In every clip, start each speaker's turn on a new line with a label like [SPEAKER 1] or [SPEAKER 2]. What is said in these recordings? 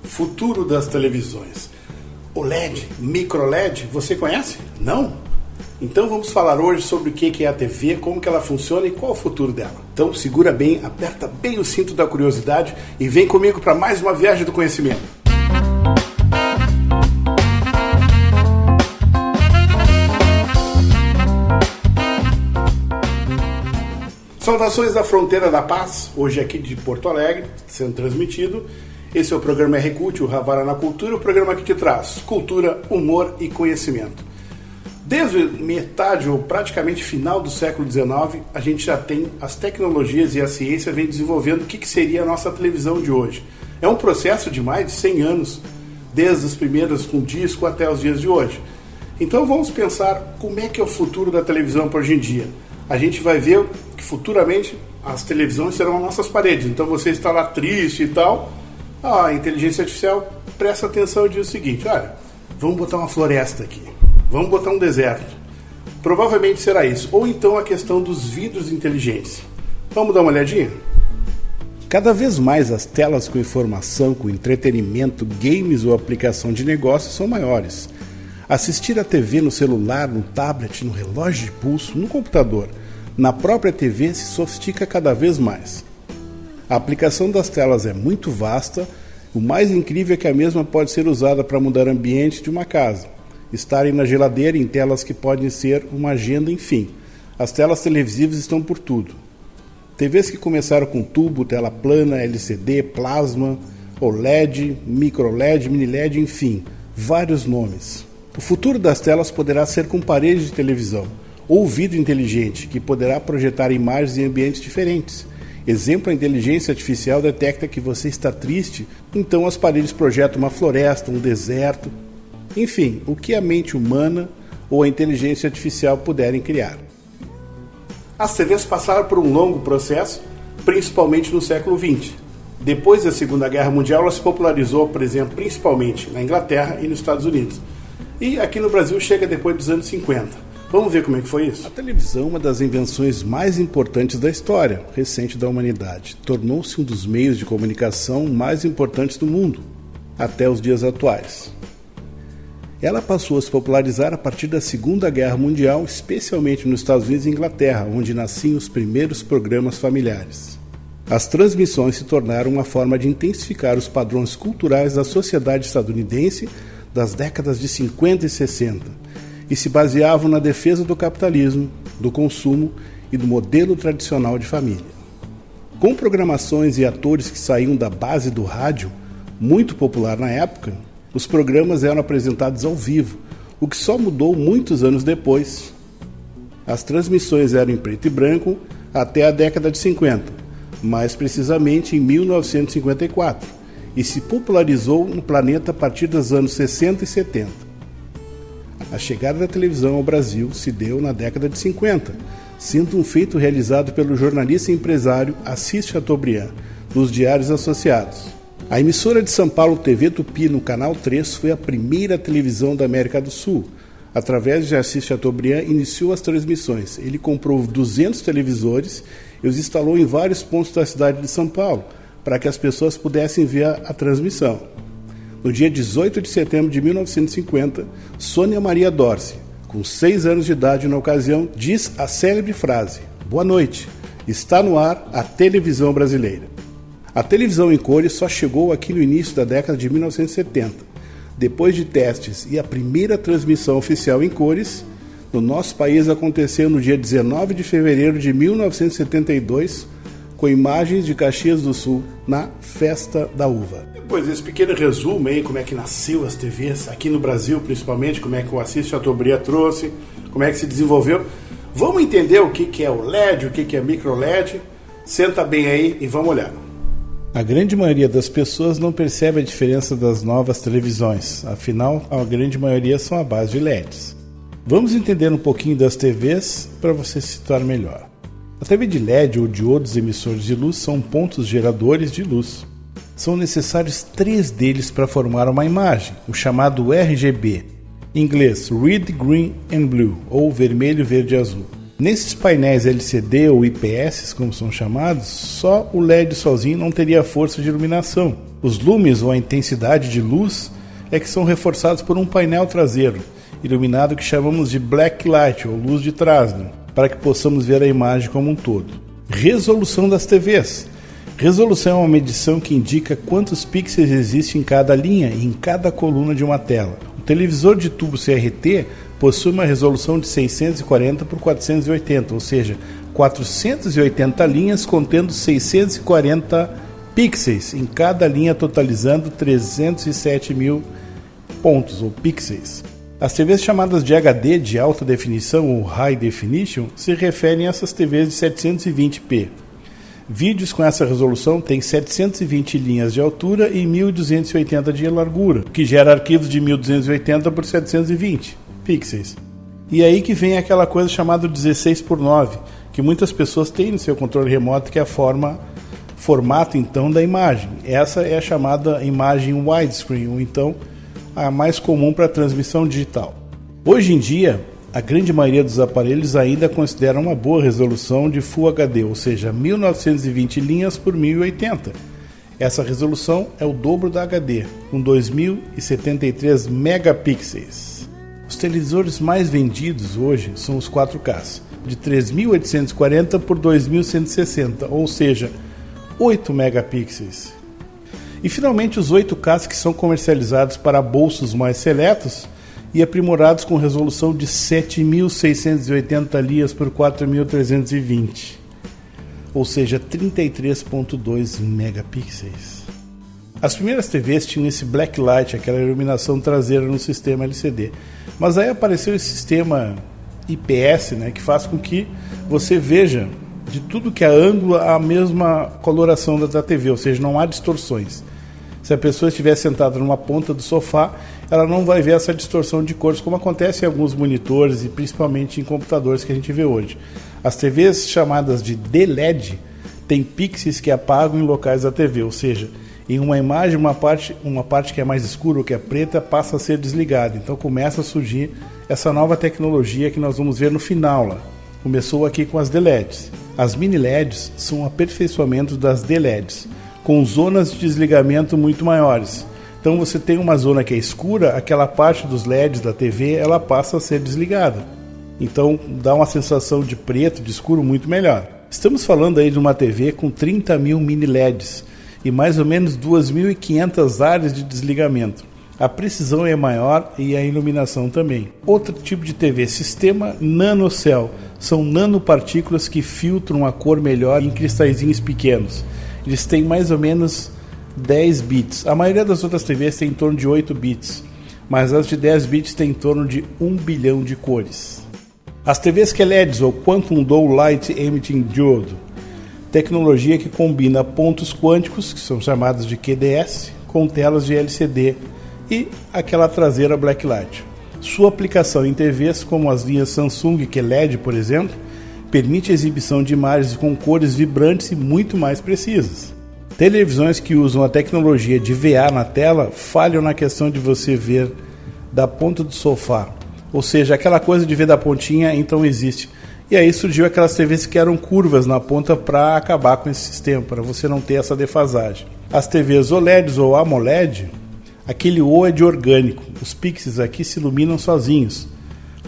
[SPEAKER 1] Futuro das televisões. OLED, microLED, você conhece? Não? Então vamos falar hoje sobre o que é a TV, como que ela funciona e qual o futuro dela. Então segura bem, aperta bem o cinto da curiosidade e vem comigo para mais uma viagem do conhecimento. Saudações da Fronteira da Paz, hoje aqui de Porto Alegre, sendo transmitido. Esse é o programa R-Cult, o Havara na Cultura, o programa que te traz cultura, humor e conhecimento. Desde metade ou praticamente final do século XIX, a gente já tem as tecnologias e a ciência vem desenvolvendo o que seria a nossa televisão de hoje. É um processo de mais de 100 anos, desde os primeiros com disco até os dias de hoje. Então vamos pensar como é que é o futuro da televisão para hoje em dia. A gente vai ver que futuramente as televisões serão as nossas paredes. Então você está lá triste e tal, a inteligência artificial presta atenção e diz o seguinte: olha, vamos botar uma floresta aqui, vamos botar um deserto. Provavelmente será isso. Ou então a questão dos vidros inteligentes. Vamos dar uma olhadinha? Cada vez mais as telas com informação, com entretenimento, games ou aplicação de negócios são maiores. Assistir a TV no celular, no tablet, no relógio de pulso, no computador, na própria TV se sofistica cada vez mais. A aplicação das telas é muito vasta, o mais incrível é que a mesma pode ser usada para mudar o ambiente de uma casa, estarem na geladeira em telas que podem ser uma agenda, enfim. As telas televisivas estão por tudo. TVs que começaram com tubo, tela plana, LCD, plasma, OLED, microLED, mini-LED, enfim, vários nomes. O futuro das telas poderá ser com parede de televisão ou vidro inteligente, que poderá projetar imagens em ambientes diferentes. Exemplo, a inteligência artificial detecta que você está triste, então as paredes projetam uma floresta, um deserto, enfim, o que a mente humana ou a inteligência artificial puderem criar. As TVs passaram por um longo processo, principalmente no século XX. Depois da Segunda Guerra Mundial, ela se popularizou, por exemplo, principalmente na Inglaterra e nos Estados Unidos. E aqui no Brasil chega depois dos anos 50. Vamos ver como é que foi isso? A televisão é uma das invenções mais importantes da história recente da humanidade. Tornou-se um dos meios de comunicação mais importantes do mundo, até os dias atuais. Ela passou a se popularizar a partir da Segunda Guerra Mundial, especialmente nos Estados Unidos e Inglaterra, onde nasciam os primeiros programas familiares. As transmissões se tornaram uma forma de intensificar os padrões culturais da sociedade estadunidense das décadas de 50 e 60, e se baseavam na defesa do capitalismo, do consumo e do modelo tradicional de família. Com programações e atores que saíam da base do rádio, muito popular na época, os programas eram apresentados ao vivo, o que só mudou muitos anos depois. As transmissões eram em preto e branco até a década de 50, mais precisamente em 1954, e se popularizou no planeta a partir dos anos 60 e 70. A chegada da televisão ao Brasil se deu na década de 50, sendo um feito realizado pelo jornalista e empresário Assis Chateaubriand, nos Diários Associados. A emissora de São Paulo TV Tupi, no Canal 3, foi a primeira televisão da América do Sul. Através de Assis Chateaubriand, iniciou as transmissões. Ele comprou 200 televisores e os instalou em vários pontos da cidade de São Paulo, para que as pessoas pudessem ver a transmissão. No dia 18 de setembro de 1950, Sônia Maria Dorce, com 6 anos de idade na ocasião, diz a célebre frase: "Boa noite, está no ar a televisão brasileira". A televisão em cores só chegou aqui no início da década de 1970. Depois de testes e a primeira transmissão oficial em cores, no nosso país aconteceu no dia 19 de fevereiro de 1972, com imagens de Caxias do Sul na Festa da Uva. Depois desse pequeno resumo aí, como é que nasceu as TVs, aqui no Brasil principalmente, como é que o Assis Chateaubriand trouxe, como é que se desenvolveu, vamos entender o que é o LED, o que é microLED. Senta bem aí e vamos olhar. A grande maioria das pessoas não percebe a diferença das novas televisões, afinal a grande maioria são à base de LEDs. Vamos entender um pouquinho das TVs para você se situar melhor. A TV de LED ou diodos emissores de luz são pontos geradores de luz. São necessários 3 deles para formar uma imagem, o chamado RGB, em inglês Red, Green and Blue, ou vermelho, verde e azul. Nesses painéis LCD ou IPS, como são chamados, só o LED sozinho não teria força de iluminação. Os lumes, ou a intensidade de luz, é que são reforçados por um painel traseiro, iluminado que chamamos de black light, ou luz de trás, para que possamos ver a imagem como um todo. Resolução das TVs. Resolução é uma medição que indica quantos pixels existem em cada linha e em cada coluna de uma tela. O televisor de tubo CRT possui uma resolução de 640 por 480, ou seja, 480 linhas contendo 640 pixels em cada linha, totalizando 307 mil pontos ou pixels. As TVs chamadas de HD, de alta definição ou High Definition, se referem a essas TVs de 720p. Vídeos com essa resolução têm 720 linhas de altura e 1280 de largura, que gera arquivos de 1280 por 720 pixels. E aí que vem aquela coisa chamada 16:9, que muitas pessoas têm no seu controle remoto, que é a formato então da imagem. Essa é a chamada imagem widescreen, ou então a mais comum para transmissão digital. Hoje em dia, a grande maioria dos aparelhos ainda considera uma boa resolução de Full HD, ou seja, 1920 linhas por 1080. Essa resolução é o dobro da HD, com 2073 megapixels. Os televisores mais vendidos hoje são os 4K, de 3840 por 2160, ou seja, 8 megapixels. E finalmente os 8K, que são comercializados para bolsos mais seletos e aprimorados com resolução de 7.680 linhas por 4.320, ou seja, 33.2 megapixels. As primeiras TVs tinham esse black light, aquela iluminação traseira no sistema LCD, mas aí apareceu esse sistema IPS, que faz com que você veja de tudo que é ângulo a mesma coloração da TV, ou seja, não há distorções. Se a pessoa estiver sentada numa ponta do sofá, ela não vai ver essa distorção de cores, como acontece em alguns monitores e principalmente em computadores que a gente vê hoje. As TVs chamadas de DLED têm pixels que apagam em locais da TV, ou seja, em uma imagem, uma parte que é mais escura ou que é preta passa a ser desligada. Então começa a surgir essa nova tecnologia que nós vamos ver no final lá. Começou aqui com as DLEDs. As mini LEDs são um aperfeiçoamento das DLEDs, com zonas de desligamento muito maiores. Então você tem uma zona que é escura, aquela parte dos LEDs da TV, ela passa a ser desligada. Então dá uma sensação de preto, de escuro muito melhor. Estamos falando aí de uma TV com 30 mil mini LEDs e mais ou menos 2.500 áreas de desligamento. A precisão é maior e a iluminação também. Outro tipo de TV, sistema nanocell. São nanopartículas que filtram a cor melhor em cristalzinhos pequenos. Eles têm mais ou menos 10 bits. A maioria das outras TVs tem em torno de 8 bits, mas as de 10 bits tem em torno de 1 bilhão de cores. As TVs QLEDs, ou Quantum Dot Light Emitting Diode, tecnologia que combina pontos quânticos, que são chamados de QDS, com telas de LCD e aquela traseira black light. Sua aplicação em TVs como as linhas Samsung QLED, por exemplo, permite a exibição de imagens com cores vibrantes e muito mais precisas. Televisões que usam a tecnologia de VA na tela falham na questão de você ver da ponta do sofá, ou seja, aquela coisa de ver da pontinha, então existe. E aí surgiu aquelas TVs que eram curvas na ponta para acabar com esse sistema, para você não ter essa defasagem. As TVs OLEDs ou AMOLED, aquele O é de orgânico, os pixels aqui se iluminam sozinhos.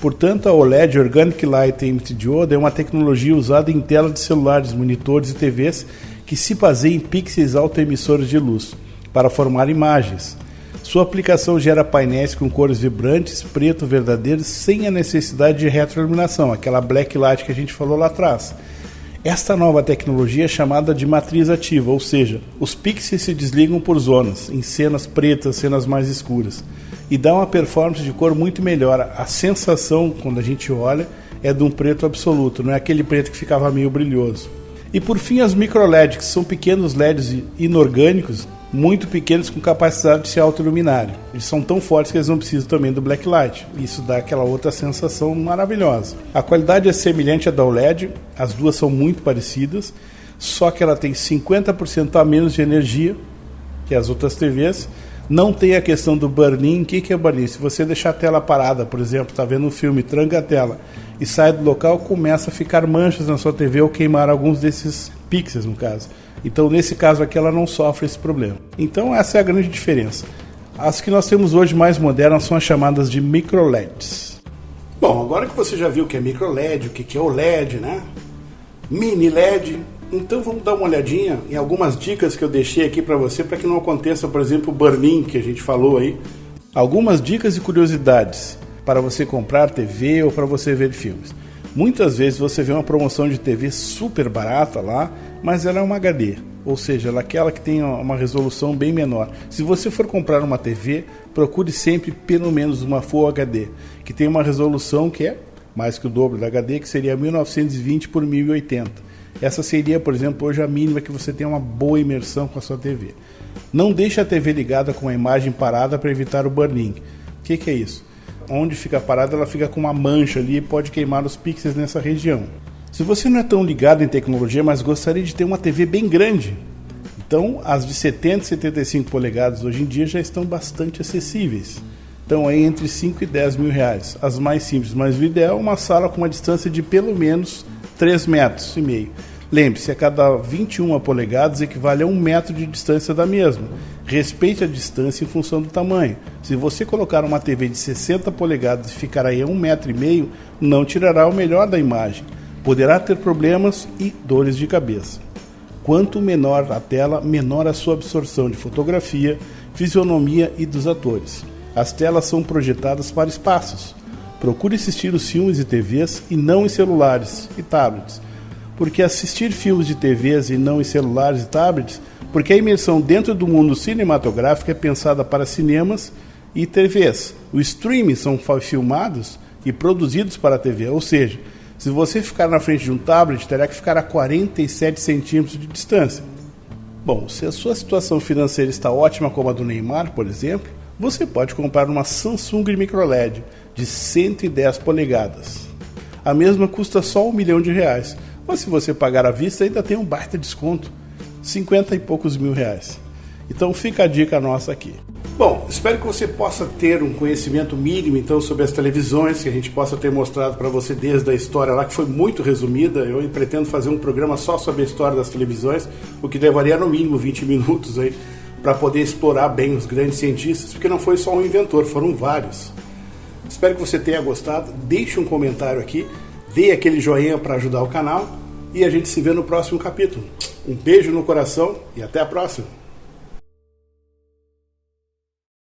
[SPEAKER 1] Portanto, a OLED, Organic Light Emitting Diode, é uma tecnologia usada em telas de celulares, monitores e TVs que se baseia em pixels autoemissores de luz para formar imagens. Sua aplicação gera painéis com cores vibrantes, preto verdadeiro, sem a necessidade de retroiluminação, aquela black light que a gente falou lá atrás. Esta nova tecnologia é chamada de matriz ativa, ou seja, os pixels se desligam por zonas, em cenas pretas, cenas mais escuras, e dá uma performance de cor muito melhor. A sensação, quando a gente olha, é de um preto absoluto, não é aquele preto que ficava meio brilhoso. E por fim, as micro-LEDs, que são pequenos LEDs inorgânicos, muito pequenos com capacidade de se autoiluminarem. Eles são tão fortes que eles não precisam também do black light. Isso dá aquela outra sensação maravilhosa. A qualidade é semelhante à da OLED, as duas são muito parecidas, só que ela tem 50% a menos de energia que as outras TVs. Não tem a questão do burn-in. O que é burn-in? Se você deixar a tela parada, por exemplo, está vendo um filme, tranca a tela e sai do local, começa a ficar manchas na sua TV ou queimar alguns desses pixels, no caso. Então, nesse caso aqui, ela não sofre esse problema. Então, essa é a grande diferença. As que nós temos hoje mais modernas são as chamadas de micro LEDs. Bom, agora que você já viu o que é micro LED, o que é o LED, né? Mini LED, então vamos dar uma olhadinha em algumas dicas que eu deixei aqui para você, para que não aconteça, por exemplo, o burn-in que a gente falou aí. Algumas dicas e curiosidades para você comprar TV ou para você ver filmes. Muitas vezes você vê uma promoção de TV super barata lá, mas ela é uma HD, ou seja, ela é aquela que tem uma resolução bem menor. Se você for comprar uma TV, procure sempre pelo menos uma Full HD, que tem uma resolução que é mais que o dobro da HD, que seria 1920 por 1080. Essa seria, por exemplo, hoje a mínima que você tem uma boa imersão com a sua TV. Não deixe a TV ligada com a imagem parada para evitar o burn-in. O que é isso? Onde fica parada, ela fica com uma mancha ali e pode queimar os pixels nessa região. Se você não é tão ligado em tecnologia, mas gostaria de ter uma TV bem grande, então as de 70 e 75 polegadas hoje em dia já estão bastante acessíveis. Então aí entre 5 e 10 mil reais. As mais simples, mas o ideal é uma sala com uma distância de pelo menos 3,5 metros. Lembre-se, a cada 21 polegadas equivale a 1 metro de distância da mesma. Respeite a distância em função do tamanho. Se você colocar uma TV de 60 polegadas e ficar aí a 1,5 metro, não tirará o melhor da imagem. Poderá ter problemas e dores de cabeça. Quanto menor a tela, menor a sua absorção de fotografia, fisionomia e dos atores. As telas são projetadas para espaços. Procure assistir os filmes e TVs e não em celulares e tablets. Porque assistir filmes de TVs e não em celulares e tablets, porque a imersão dentro do mundo cinematográfico é pensada para cinemas e TVs. Os streaming são filmados e produzidos para a TV, ou seja, se você ficar na frente de um tablet, terá que ficar a 47 centímetros de distância. Bom, se a sua situação financeira está ótima como a do Neymar, por exemplo, você pode comprar uma Samsung Micro LED de 110 polegadas. A mesma custa só R$1 milhão, mas se você pagar à vista ainda tem um baita desconto, 50 e poucos mil reais. Então fica a dica nossa aqui. Bom, espero que você possa ter um conhecimento mínimo então sobre as televisões, que a gente possa ter mostrado para você desde a história lá, que foi muito resumida. Eu pretendo fazer um programa só sobre a história das televisões, o que levaria no mínimo 20 minutos aí, para poder explorar bem os grandes cientistas, porque não foi só um inventor, foram vários. Espero que você tenha gostado, deixe um comentário aqui, dê aquele joinha para ajudar o canal e a gente se vê no próximo capítulo. Um beijo no coração e até a próxima!